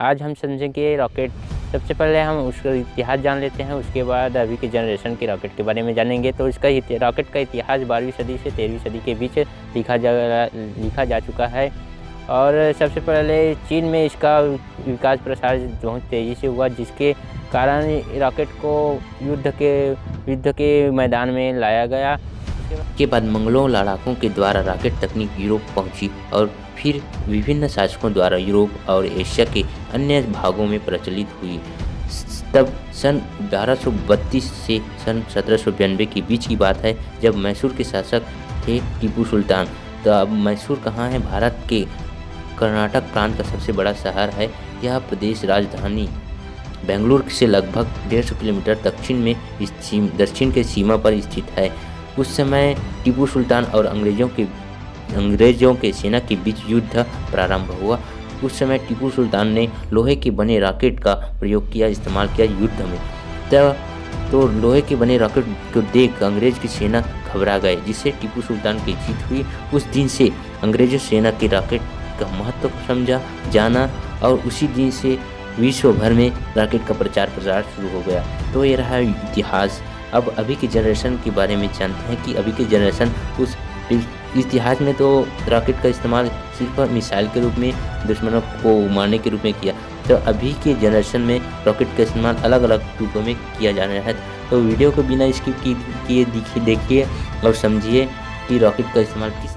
आज हम समझेंगे रॉकेट। सबसे पहले हम उसका इतिहास जान लेते हैं, उसके बाद अभी के जनरेशन के रॉकेट के बारे में जानेंगे। तो इसका रॉकेट का इतिहास 12वीं सदी से 13वीं सदी के बीच लिखा जा चुका है। और सबसे पहले चीन में इसका विकास प्रसार बहुत तेज़ी से हुआ, जिसके कारण रॉकेट को युद्ध के मैदान में लाया गया। के बाद मंगलों लड़ाकों के द्वारा रॉकेट तकनीक यूरोप पहुंची और फिर विभिन्न शासकों द्वारा यूरोप और एशिया के अन्य भागों में प्रचलित हुई। तब सन 1832 से सन 1792 के बीच की बात है, जब मैसूर के शासक थे टीपू सुल्तान। तो अब मैसूर कहाँ है? भारत के कर्नाटक प्रांत का सबसे बड़ा शहर है। यह प्रदेश राजधानी बेंगलुरु से लगभग 150 किलोमीटर दक्षिण के सीमा पर स्थित है। उस समय टीपू सुल्तान और अंग्रेजों के सेना के बीच युद्ध प्रारंभ हुआ। उस समय टीपू सुल्तान ने लोहे के बने रॉकेट का इस्तेमाल किया युद्ध में। तो लोहे के बने रॉकेट को देख अंग्रेज की सेना घबरा गए, जिससे टीपू सुल्तान की जीत हुई। उस दिन से अंग्रेजों सेना के रॉकेट का महत्व समझा जाना और उसी दिन से विश्व भर में रॉकेट का प्रचार शुरू हो गया। तो ये रहा इतिहास। अब अभी के जनरेशन के बारे में जानते हैं कि अभी के जनरेशन उस इतिहास में तो रॉकेट का इस्तेमाल सिर्फ मिसाइल के रूप में दुश्मनों को मारने के रूप में किया। तो अभी के जनरेशन में रॉकेट का इस्तेमाल अलग अलग रूपों में किया जा रहा है। तो वीडियो को बिना स्किप किए देखिए और समझिए कि रॉकेट का इस्तेमाल किस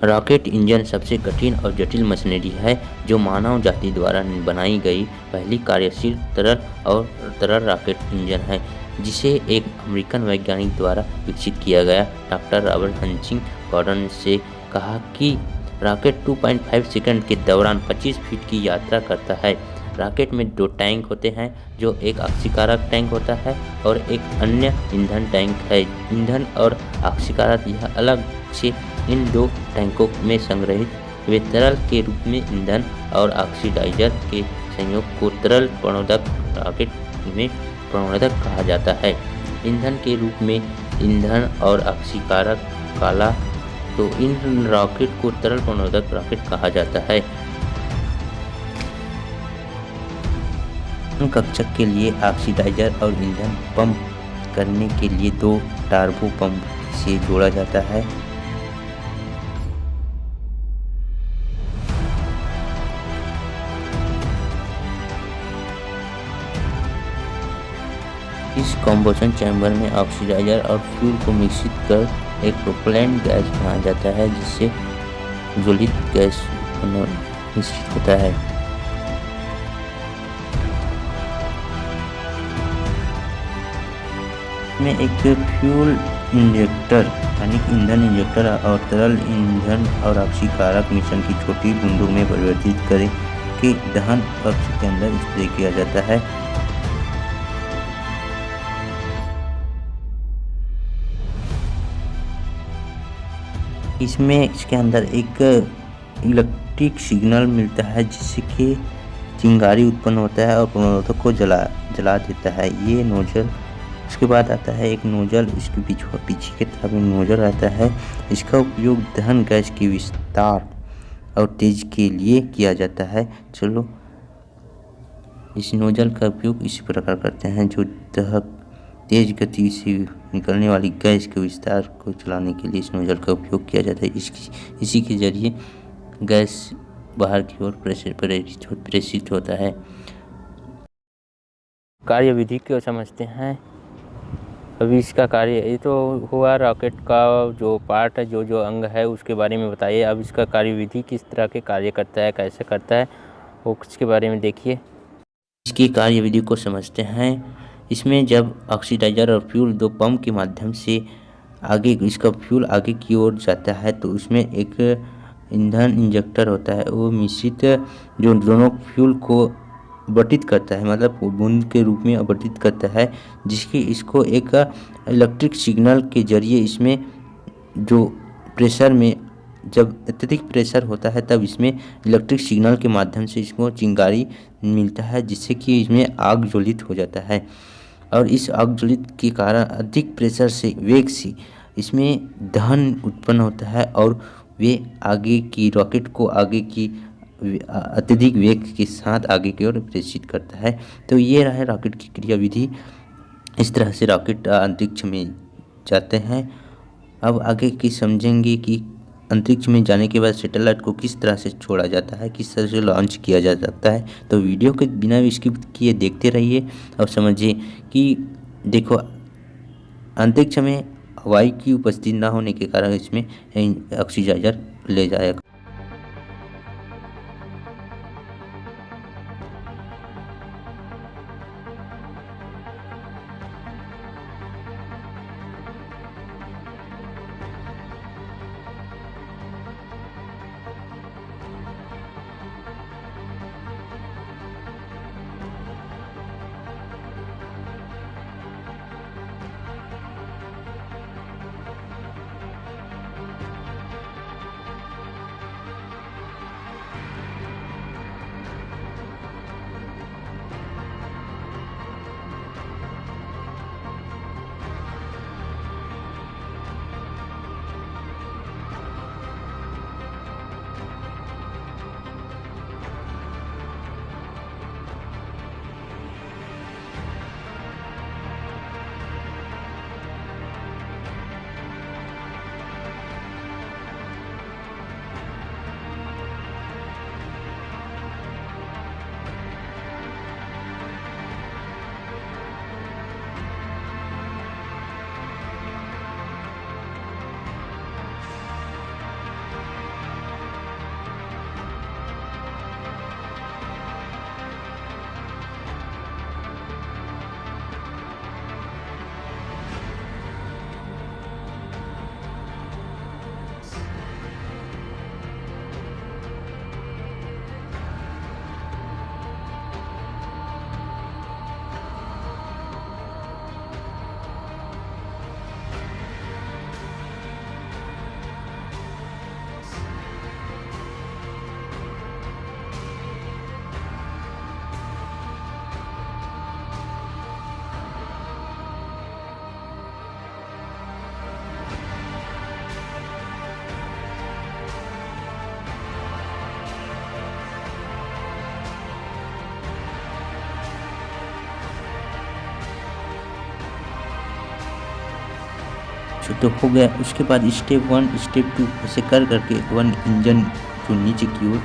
रॉकेट इंजन सबसे कठिन और जटिल मशीनरी है, जो मानव जाति द्वारा बनाई गई पहली कार्यशील तरल रॉकेट इंजन है, जिसे एक अमेरिकन वैज्ञानिक द्वारा विकसित किया गया। डॉक्टर रॉबर्ट हचिंग गॉर्डन ने कहा कि रॉकेट 2.5 सेकंड के दौरान 25 फीट की यात्रा करता है। रॉकेट में 2 टैंक होते हैं, जो एक ऑक्सीकारक टैंक होता है और एक अन्य ईंधन टैंक है। ईंधन और ऑक्सीकारक यह अलग से इन 2 टैंकों में संग्रहित वे तरल के रूप में ईंधन और ऑक्सीडाइजर के संयोग को तरल प्रणोदक रॉकेट में प्रणोदक कहा जाता है। ईंधन के रूप में ईंधन और ऑक्सीकारक काला, तो इन रॉकेट को तरल प्रणोदक रॉकेट कहा जाता है। कक्षक के लिए ऑक्सीडाइजर और ईंधन पंप करने के लिए 2 टार्बो पंप से जोड़ा जाता है। इस कॉम्बशन चैम्बर में ऑक्सीडाइजर और फ्यूल को मिश्रित कर एक प्रोपेलेंट गैस बनाया जाता है, जिससे ज्वलित गैस मिश्रित होता है। में एक फ्यूल इंजेक्टर यानी ईंधन इंजेक्टर और तरल ईंधन और ऑक्सीकारक मिश्रण की छोटी बूंदों में परिवर्तित करें कि दहन कक्ष के अंदर स्प्रे किया जाता है। इसके अंदर एक इलेक्ट्रिक सिग्नल मिलता है, जिससे कि चिंगारी उत्पन्न होता है और प्रणोदक को जला देता है। ये नोजल, उसके बाद आता है एक नोजल, इसके पीछे की तरफ नोजल आता है। इसका उपयोग दहन गैस के विस्तार और तेज के लिए किया जाता है। चलो, इस नोजल का उपयोग इसी प्रकार करते हैं, जो तेज गति से निकलने वाली गैस के विस्तार को चलाने के लिए इस नोजल का उपयोग किया जाता है। इसी के जरिए गैस बाहर की ओर प्रेषित होता है। कार्यविधि को समझते हैं। अभी इसका कार्य ये तो हुआ, रॉकेट का जो पार्ट है, जो अंग है, उसके बारे में बताइए। अब इसका कार्यविधि किस तरह के कार्य करता है, कैसे करता है, वो उसके बारे में देखिए। इसकी कार्यविधि को समझते हैं। इसमें जब ऑक्सीडाइजर और फ्यूल 2 पंप के माध्यम से इसका फ्यूल आगे की ओर जाता है, तो उसमें एक ईंधन इंजेक्टर होता है, वो मिश्रित जो दोनों फ्यूल को अपवर्तित करता है, मतलब बूंद के रूप में अपवर्तित करता है, जिसकी इसको एक इलेक्ट्रिक सिग्नल के जरिए इसमें जो प्रेशर में जब अत्यधिक प्रेशर होता है, तब इसमें इलेक्ट्रिक सिग्नल के माध्यम से इसको चिंगारी मिलता है, जिससे कि इसमें आग ज्वलित हो जाता है। और इस आग ज्वलित के कारण अधिक प्रेशर से वेग से इसमें दहन उत्पन्न होता है और वे आगे की रॉकेट को आगे की अत्यधिक वेग के साथ आगे की ओर प्रेषित करता है। तो ये रहा है रॉकेट की क्रियाविधि। इस तरह से रॉकेट अंतरिक्ष में जाते हैं। अब आगे की समझेंगे कि अंतरिक्ष में जाने के बाद सैटेलाइट को किस तरह से छोड़ा जाता है, किस तरह से लॉन्च किया जा सकता है। तो वीडियो के बिना स्किप किए देखते रहिए और समझिए कि देखो अंतरिक्ष में वायु की उपस्थिति न होने के कारण इसमें ऑक्सीडाइजर ले जाएगा। तो हो गया। उसके बाद स्टेप 1 स्टेप 2 ऐसे कर करके वन इंजन जो नीचे की ओर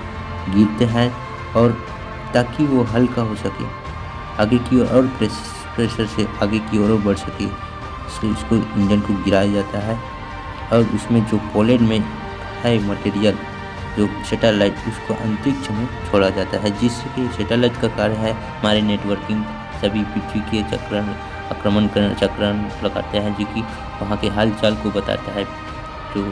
गिरते हैं और ताकि वो हल्का हो सके, आगे की ओर और प्रेशर से आगे की ओर बढ़ सके, इसलिए इसको इंजन को गिराया जाता है। और उसमें जो पोलैंड में है मटेरियल जो सैटेलाइट, उसको अंतरिक्ष में छोड़ा जाता है, जिससे कि सैटेलाइट का कार्य है हमारे नेटवर्किंग, सभी पृथ्वी के चक्रण लगाते हैं, जो कि वहाँ के हालचाल को बताता है, जो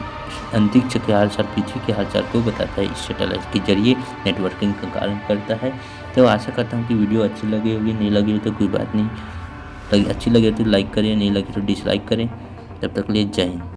अंतरिक्ष के हालचाल, पृथ्वी के हालचाल को बताता है। इस सैटेलाइट के जरिए नेटवर्किंग का कार्य करता है। तो आशा करता हूँ कि वीडियो अच्छी लगी होगी, नहीं लगी हो तो कोई बात नहीं, अच्छी लगे तो लाइक करें, नहीं लगी तो डिसलाइक करें। तब तक लिए जय हिंद।